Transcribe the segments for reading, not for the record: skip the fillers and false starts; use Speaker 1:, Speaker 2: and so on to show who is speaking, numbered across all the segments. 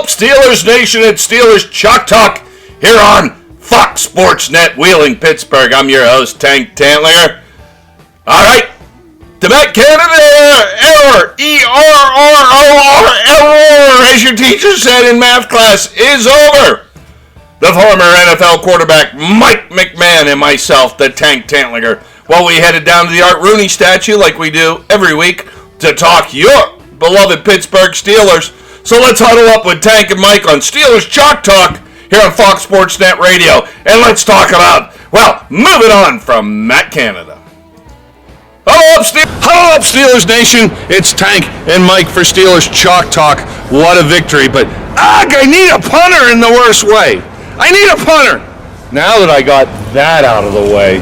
Speaker 1: Steelers Nation, it's Steelers Chalk Talk here on Fox Sports Net, Wheeling, Pittsburgh. I'm your host, Tank Tantlinger. All right, the Met Canada error, E-R-R-O-R, error, as your teacher said in math class, is over. The former NFL quarterback Mike McMahon and myself, the Tank Tantlinger, we headed down to the Art Rooney statue like we do every week to talk your beloved Pittsburgh Steelers. So let's huddle up with Tank and Mike on Steelers Chalk Talk here on Fox Sports Net Radio. And let's talk about, moving on from Matt Canada. Huddle up, Steelers Nation. It's Tank and Mike for Steelers Chalk Talk. What a victory. But, I need a punter in the worst way. I need a punter. Now that I got that out of the way,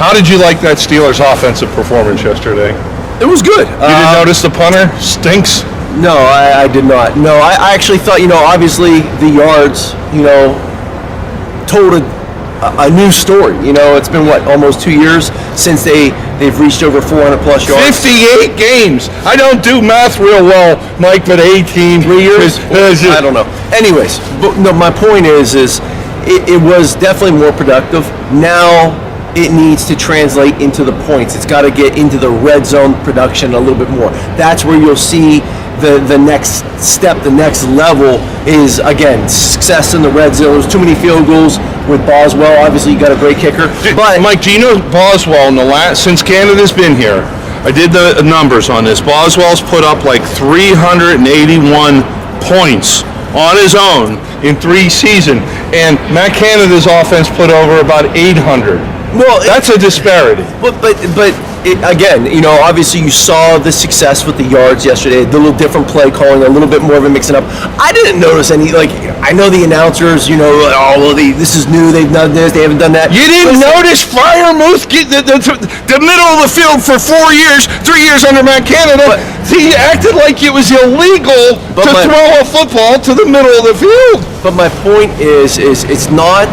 Speaker 1: how did you like that Steelers offensive performance yesterday?
Speaker 2: It was good.
Speaker 1: You didn't notice the punter stinks?
Speaker 2: No, I did not. No, I actually thought, obviously the yards, told a new story. It's been, almost 2 years since they've reached over 400 plus yards.
Speaker 1: 58 games. I don't do math real well, Mike, but 18.
Speaker 2: 3 years? I don't know. Anyways, but no, my point is it was definitely more productive. Now it needs to translate into the points. It's got to get into the red zone production a little bit more. That's where you'll see the next step, the next level is, again, success in the red zone. There's too many field goals with Boswell. Obviously, you got a great kicker.
Speaker 1: But Mike, do you know Boswell since Canada's been here? I did the numbers on this. Boswell's put up 381 points on his own in 3 seasons, and Matt Canada's offense put over about 800.
Speaker 2: Well,
Speaker 1: that's a disparity.
Speaker 2: But again, obviously you saw the success with the yards yesterday, the little different play calling, a little bit more of a mixing up. I didn't notice any, I know the announcers, this is new, they've done this, they haven't done that.
Speaker 1: You didn't notice Freiermuth get the middle of the field for 4 years, 3 years under Matt Canada. He acted like it was illegal to throw a football to the middle of the field.
Speaker 2: But my point is it's not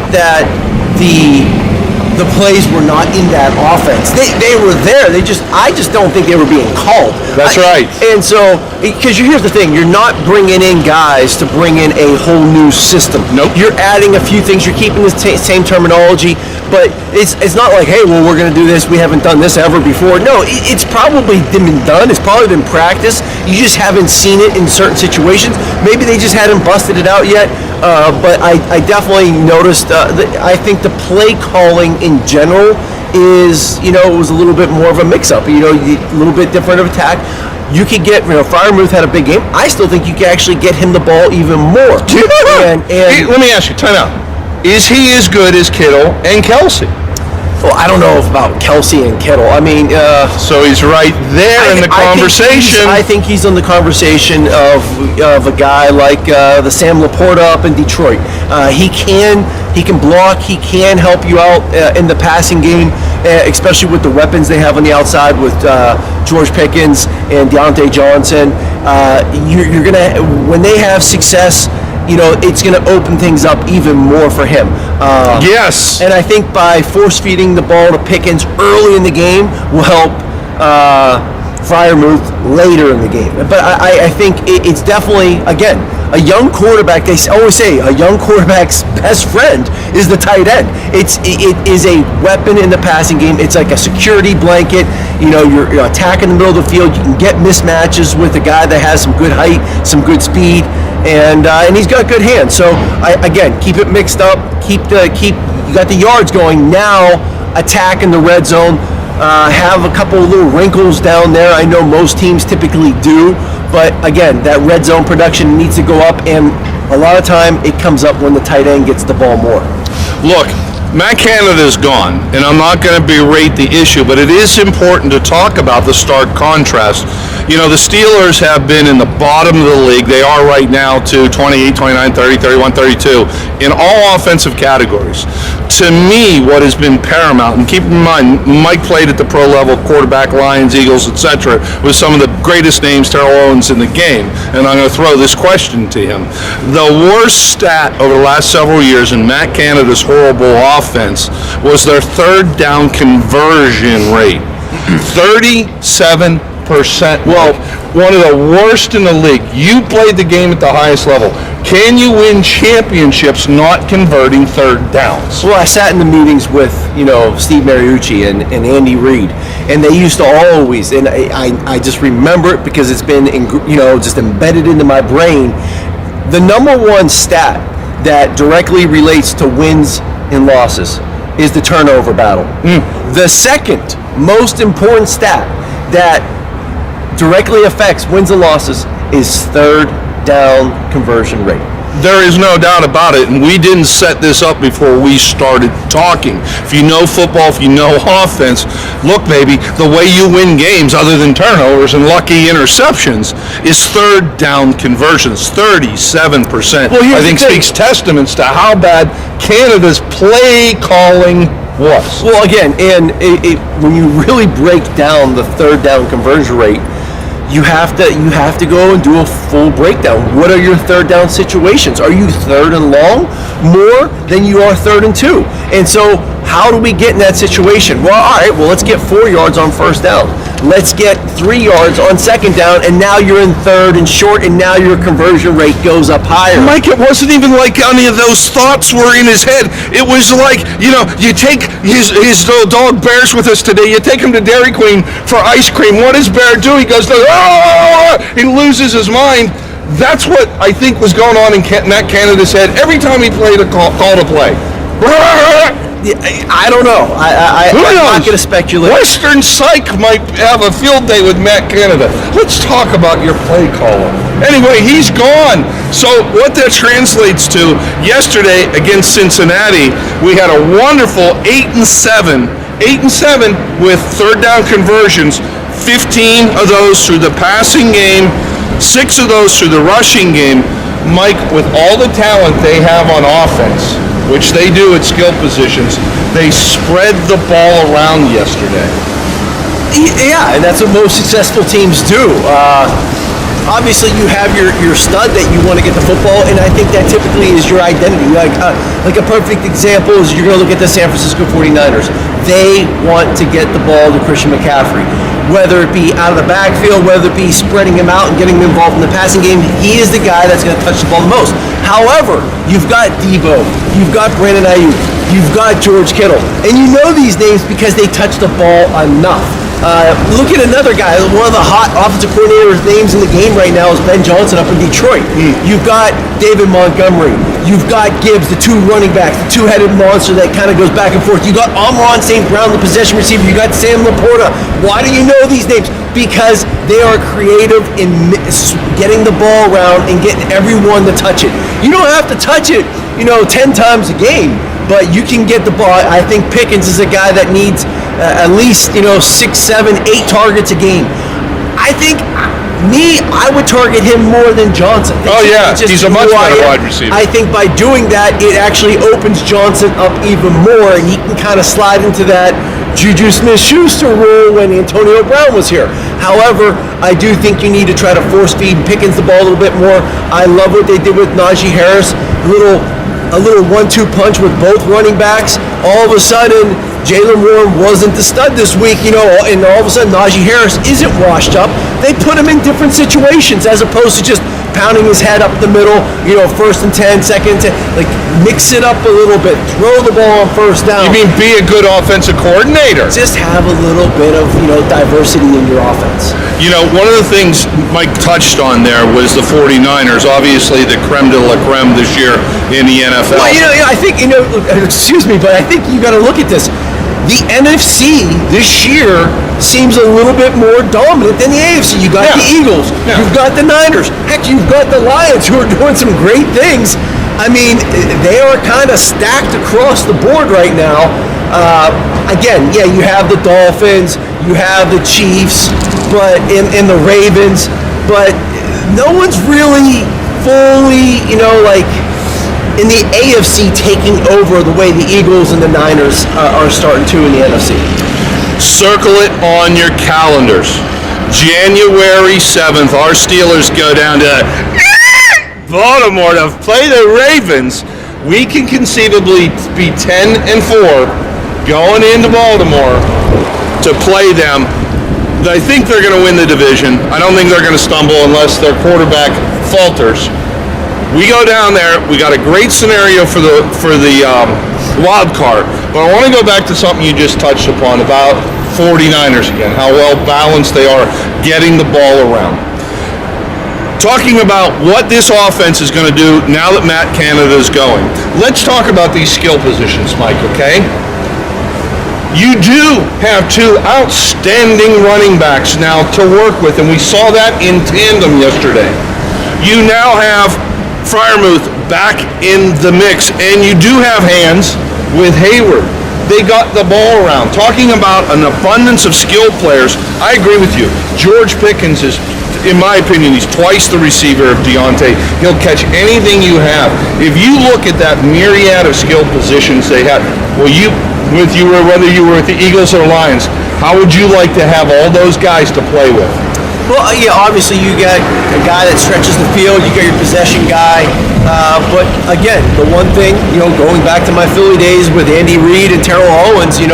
Speaker 2: that the plays were not in that offense. They were there. I just don't think they were being called.
Speaker 1: That's right.
Speaker 2: And so, because here's the thing, you're not bringing in guys to bring in a whole new system.
Speaker 1: Nope.
Speaker 2: You're adding a few things. You're keeping the same terminology, but it's not like, hey, we're going to do this. We haven't done this ever before. No, it's probably been done. It's probably been practiced. You just haven't seen it in certain situations. Maybe they just hadn't busted it out yet. But I definitely noticed. I think the play calling in general is, it was a little bit more of a mix-up. A little bit different of attack. You could get, Freiermuth had a big game. I still think you can actually get him the ball even more.
Speaker 1: Hey, let me ask you, time out. Is he as good as Kittle and Kelsey?
Speaker 2: Well, I don't know about Kelsey and Kittle. I mean,
Speaker 1: so he's right there in the conversation.
Speaker 2: I think he's in the conversation of a guy like the Sam Laporta up in Detroit. He can block. He can help you out in the passing game, especially with the weapons they have on the outside with George Pickens and Deontay Johnson. You're gonna, when they have success, it's going to open things up even more for him.
Speaker 1: Yes.
Speaker 2: And I think by force-feeding the ball to Pickens early in the game will help Freiermuth later in the game. But I think it's definitely, again, a young quarterback. They always say a young quarterback's best friend is the tight end. It is a weapon in the passing game. It's like a security blanket. You're attacking the middle of the field. You can get mismatches with a guy that has some good height, some good speed. And he's got good hands. So again, keep it mixed up. You got the yards going now. Attack in the red zone. Have a couple of little wrinkles down there. I know most teams typically do, but again, that red zone production needs to go up, and a lot of time it comes up when the tight end gets the ball more.
Speaker 1: Look, Matt Canada's gone, and I'm not going to berate the issue, but it is important to talk about the stark contrast. The Steelers have been in the bottom of the league. They are right now to 28, 29, 30, 31, 32 in all offensive categories. To me, what has been paramount, and keep in mind, Mike played at the pro level, quarterback, Lions, Eagles, etc., with some of the greatest names, Terrell Owens, in the game. And I'm going to throw this question to him. The worst stat over the last several years in Matt Canada's horrible offense was their third down conversion rate. 37%.
Speaker 3: Well, one of the worst in the league. You played the game at the highest level. Can you win championships not converting third downs?
Speaker 2: Well, I sat in the meetings with, Steve Mariucci and Andy Reid, and they used to always, and I just remember it because it's been, just embedded into my brain. The number one stat that directly relates to wins and losses is the turnover battle. The second most important stat that directly affects wins and losses is third down conversion rate.
Speaker 3: There is no doubt about it, and we didn't set this up before we started talking. If you know football, if you know offense, look, baby, the way you win games other than turnovers and lucky interceptions is third down conversions, 37%.
Speaker 2: Well,
Speaker 3: I think speaks testaments to how bad Canada's play calling was.
Speaker 2: Well, again, and when you really break down the third down conversion rate, you have to go and do a full breakdown. What are your third down situations? Are you third and long more than you are third and two? And so how do we get in that situation? Well, all right, let's get 4 yards on first down. Let's get 3 yards on second down, and now you're in third and short, and now your conversion rate goes up higher.
Speaker 3: Mike, it wasn't even like any of those thoughts were in his head. It was like, you take his little dog Bear's with us today. You take him to Dairy Queen for ice cream. What does Bear do? He goes, he loses his mind. That's what I think was going on in Matt Canada's head every time he played a call to play.
Speaker 2: I don't know. I'm not going to speculate.
Speaker 3: Western Psych might have a field day with Matt Canada. Let's talk about your play caller. Anyway, he's gone. So what that translates to, yesterday against Cincinnati, we had a wonderful 8-7 with third down conversions, 15 of those through the passing game, 6 of those through the rushing game. Mike, with all the talent they have on offense, which they do at skill positions, they spread the ball around yesterday.
Speaker 2: Yeah, and that's what most successful teams do. Obviously, you have your stud that you want to get the football, and I think that typically is your identity. Like a perfect example is you're going to look at the San Francisco 49ers. They want to get the ball to Christian McCaffrey. Whether it be out of the backfield, whether it be spreading him out and getting him involved in the passing game, he is the guy that's going to touch the ball the most. However, you've got Debo, you've got Brandon Ayuk, you've got George Kittle, and you know these names because they touch the ball enough. Look at another guy, one of the hot offensive coordinator's names in the game right now is Ben Johnson up in Detroit. You've got David Montgomery. You've got Gibbs, the two running backs, the two-headed monster that kind of goes back and forth. You got Amon St. Brown, the possession receiver. You got Sam Laporta. Why do you know these names? Because they are creative in getting the ball around and getting everyone to touch it. You don't have to touch it, 10 times a game, but you can get the ball. I think Pickens is a guy that needs at least, 6, 7, 8 targets a game. I think I would target him more than Johnson.
Speaker 3: He's a much better wide receiver.
Speaker 2: I think by doing that, it actually opens Johnson up even more, and he can kind of slide into that Juju Smith-Schuster role when Antonio Brown was here. However, I do think you need to try to force feed Pickens the ball a little bit more. I love what they did with Najee Harris, a little 1-2 punch with both running backs. All of a sudden, Jalen Warren wasn't the stud this week, and all of a sudden Najee Harris isn't washed up. They put him in different situations as opposed to just pounding his head up the middle, first and 10, second and 10. Like, mix it up a little bit. Throw the ball on first down.
Speaker 3: You mean be a good offensive coordinator?
Speaker 2: Just have a little bit of, diversity in your offense.
Speaker 3: One of the things Mike touched on there was the 49ers, obviously the creme de la creme this year in the NFL.
Speaker 2: Well, I think, excuse me, but I think you got to look at this. The NFC this year seems a little bit more dominant than the AFC. You got the Eagles. Yeah. You've got the Niners. Heck, you've got the Lions who are doing some great things. I mean, they are kind of stacked across the board right now. Again, you have the Dolphins, you have the Chiefs, but in the Ravens, but no one's really fully, in the AFC taking over the way the Eagles and the Niners are starting to in the NFC.
Speaker 3: Circle it on your calendars. January 7th, our Steelers go down to Baltimore to play the Ravens. We can conceivably be 10-4 going into Baltimore to play them. I think they're going to win the division. I don't think they're going to stumble unless their quarterback falters. We go down there. We got a great scenario for the wild card. But I want to go back to something you just touched upon about 49ers again, how well balanced they are getting the ball around. Talking about what this offense is going to do now that Matt Canada is going. Let's talk about these skill positions, Mike, okay? You do have two outstanding running backs now to work with, and we saw that in tandem yesterday. You now have Freiermuth back in the mix, and you do have hands with Hayward. They got the ball around. Talking about an abundance of skilled players, I agree with you. George Pickens is, in my opinion, he's twice the receiver of Deontay. He'll catch anything you have. If you look at that myriad of skilled positions they have, whether you were with the Eagles or Lions, how would you like to have all those guys to play with?
Speaker 2: Well, yeah, obviously you got a guy that stretches the field, you got your possession guy, but again, the one thing, going back to my Philly days with Andy Reid and Terrell Owens, and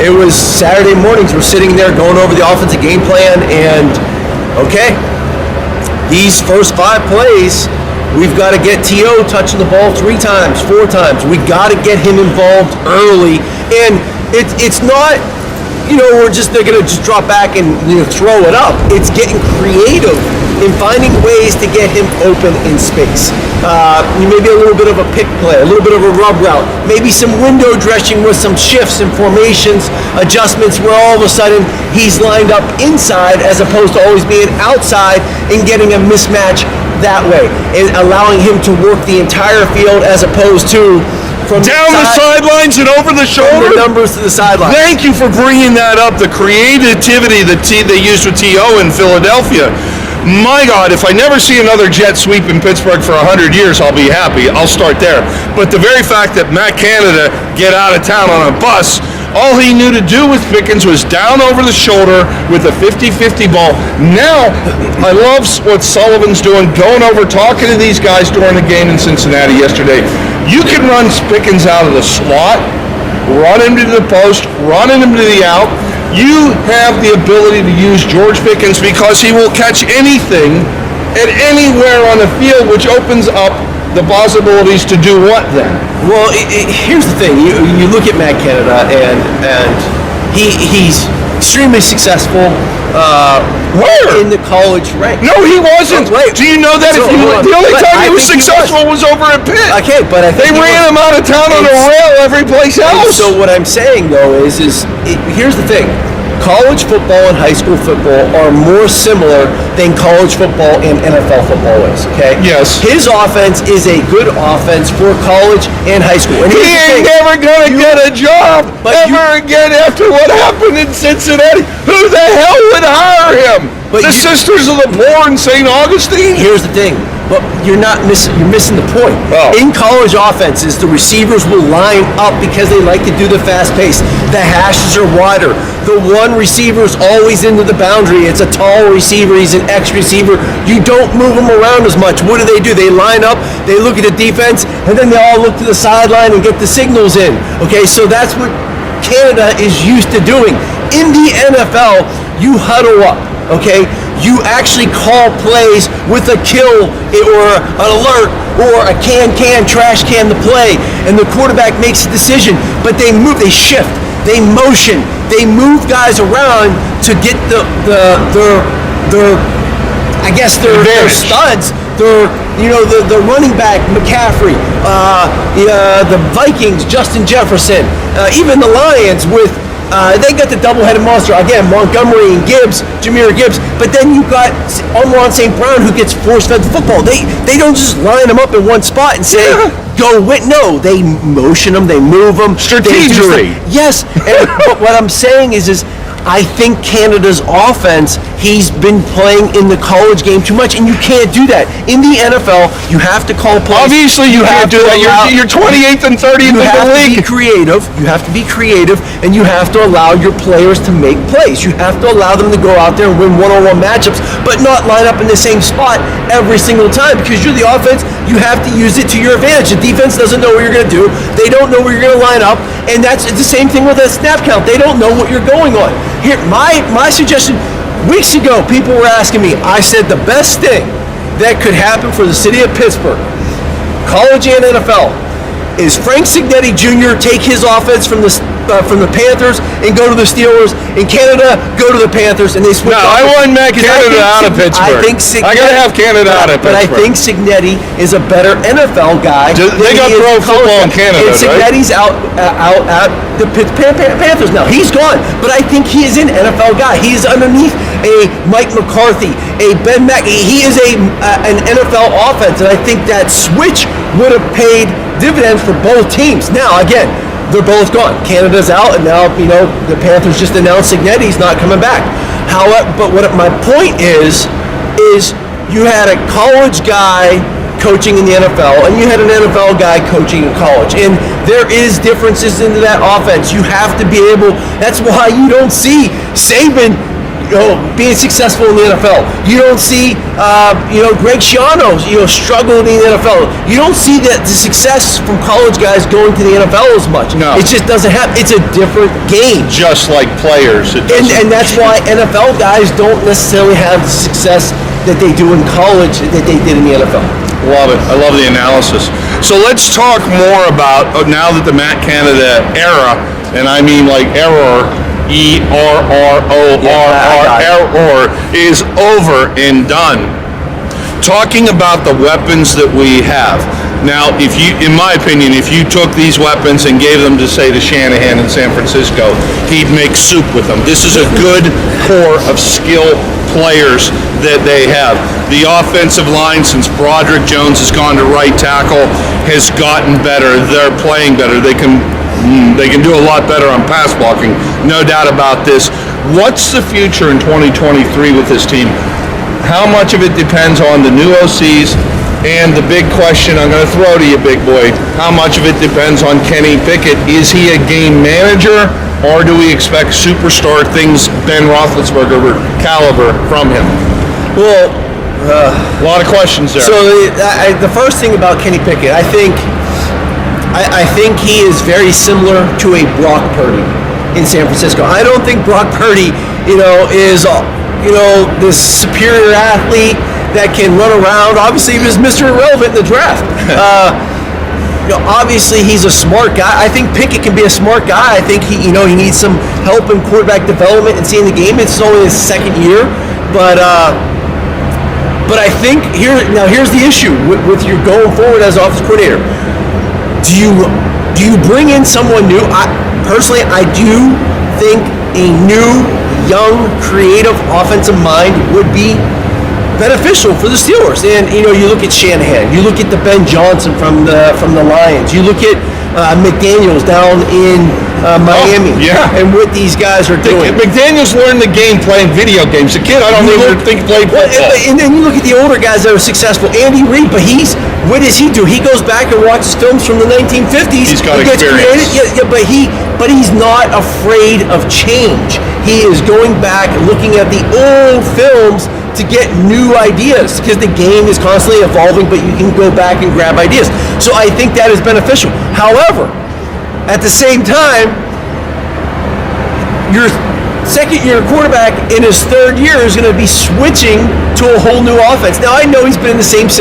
Speaker 2: it was Saturday mornings, we're sitting there going over the offensive game plan, and okay, these first 5 plays, we've got to get T.O. touching the ball 3 times, 4 times. We got to get him involved early, and it's not, they're going to just drop back and throw it up. It's getting creative in finding ways to get him open in space. Maybe a little bit of a pick play, a little bit of a rub route, maybe some window dressing with some shifts and formations, adjustments where all of a sudden he's lined up inside as opposed to always being outside and getting a mismatch that way, and allowing him to work the entire field as opposed to from
Speaker 3: down the sidelines and over the shoulder.
Speaker 2: The numbers to the sideline.
Speaker 3: Thank you for bringing that up. The creativity that they used with T.O. in Philadelphia. My God, if I never see another jet sweep in Pittsburgh for 100 years, I'll be happy. I'll start there. But the very fact that Matt Canada get out of town on a bus, all he knew to do with Pickens was down over the shoulder with a 50-50 ball. Now, I love what Sullivan's doing, going over, talking to these guys during the game in Cincinnati yesterday. You can run Pickens out of the slot, run him to the post, run him to the out. You have the ability to use George Pickens because he will catch anything at anywhere on the field, which opens up the possibilities to do what then?
Speaker 2: Well, here's the thing. You look at Matt Canada, and he's extremely successful.
Speaker 3: Where?
Speaker 2: In the college ranks.
Speaker 3: No, he wasn't.
Speaker 2: Right.
Speaker 3: Do you know that? The only time he was successful was over at Pitt.
Speaker 2: Okay, but I think
Speaker 3: they ran him out of town on a rail every place else.
Speaker 2: So what I'm saying though is here's the thing. College football and high school football are more similar than college football and NFL football is, okay?
Speaker 3: Yes.
Speaker 2: His offense is a good offense for college and high school. And
Speaker 3: he ain't never going to get a job ever again after what happened in Cincinnati. Who the hell would hire him? The Sisters of the Poor in St. Augustine?
Speaker 2: Here's the thing. But you're missing the point.
Speaker 3: Oh.
Speaker 2: In college offenses, the receivers will line up because they like to do the fast pace. The hashes are wider. The one receiver is always into the boundary. It's a tall receiver. He's an X receiver. You don't move him around as much. What do? They line up, they look at the defense, and then they all look to the sideline and get the signals in. Okay, so that's what Canada is used to doing. In the NFL, you huddle up. Okay, you actually call plays with a kill or an alert or a trash can to play, and the quarterback makes a decision. But they move, they shift, they motion, they move guys around to get their studs. The running back McCaffrey, the Vikings Justin Jefferson, even the Lions with. They got the double-headed monster again, Montgomery and Jahmyr Gibbs. But then you got Amon St. Brown who gets force-fed the football. They don't just line them up in one spot and say go win. No, they motion them, they move them.
Speaker 3: Strategery.
Speaker 2: Yes, but what I'm saying is I think Canada's offense he's been playing in the college game too much, and you can't do that. In the NFL, you have to call plays.
Speaker 3: Obviously, you can't do that. You're 28th and 30th in the league.
Speaker 2: You have to be creative, and you have to allow your players to make plays. You have to allow them to go out there and win one-on-one matchups, but not line up in the same spot every single time, because you're the offense. You have to use it to your advantage. The defense doesn't know what you're going to do. They don't know where you're going to line up, and it's the same thing with a snap count. They don't know what you're going on. Here, my suggestion, weeks ago, people were asking me, I said the best thing that could happen for the city of Pittsburgh, college and NFL, is Frank Signetti Jr. take his offense from the Panthers and go to the Stil'rs. In Canada, go to the Panthers, and they switch.
Speaker 3: No, I want Matt Canada out of Pittsburgh. I gotta have Canada out of Pittsburgh.
Speaker 2: But I think Signetti is a better NFL guy.
Speaker 3: They got pro football in Canada,
Speaker 2: and Signetti's out at the Panthers now. He's gone, but I think he is an NFL guy. He's underneath a Mike McCarthy, a Ben Mack. He is an NFL offense, and I think that switch would have paid dividends for both teams. Now, again, they're both gone. Canada's out, and now, the Panthers just announced Signetti's not coming back. However, but what my point is you had a college guy coaching in the NFL, and you had an NFL guy coaching in college, and there is differences into that offense. You have to be able. That's why you don't see Saban being successful in the NFL. You don't see, Greg Schiano, struggle in the NFL. You don't see the success from college guys going to the NFL as much.
Speaker 3: No.
Speaker 2: It just doesn't happen. It's a different game.
Speaker 3: Just like players.
Speaker 2: And that's why NFL guys don't necessarily have the success that they do in college that they did in the NFL.
Speaker 3: Love it. I love the analysis. So let's talk more about, now that the Matt Canada era, and I mean like error, error is over and done. Talking about the weapons that we have. Now, in my opinion, if you took these weapons and gave them to, say, to Shanahan in San Francisco, he'd make soup with them. This is a good core of skill players that they have. The offensive line, since Broderick Jones has gone to right tackle, has gotten better. They're playing better. They can do a lot better on pass blocking, no doubt about this. What's the future in 2023 with this team? How much of it depends on the new OCs? And the big question I'm going to throw to you, big boy, how much of it depends on Kenny Pickett? Is he a game manager, or do we expect superstar things, Ben Roethlisberger caliber from him?
Speaker 2: Well,
Speaker 3: a lot of questions there.
Speaker 2: So the first thing about Kenny Pickett, I think he is very similar to a Brock Purdy in San Francisco. I don't think Brock Purdy, is this superior athlete that can run around. Obviously, he was Mr. Irrelevant in the draft. Obviously, he's a smart guy. I think Pickett can be a smart guy. I think he needs some help in quarterback development and seeing the game. It's only his second year, but I think here's the issue with your going forward as offensive coordinator. Do you bring in someone new? Personally, I do think a new, young, creative offensive mind would be beneficial for the Stil'rs. And you look at Shanahan, you look at the Ben Johnson from the Lions, you look at McDaniels down in Miami, and what these guys are doing.
Speaker 3: McDaniels learned the game playing video games. The kid, I don't even think played football.
Speaker 2: And then you look at the older guys that are successful. Andy Reid, but what does he do? He goes back and watches films from the 1950s.
Speaker 3: He's got experience.
Speaker 2: But he's not afraid of change. He is going back and looking at the old films to get new ideas, because the game is constantly evolving, but you can go back and grab ideas. So I think that is beneficial. However, at the same time, your second-year quarterback in his third year is going to be switching to a whole new offense. Now, I know he's been in the same system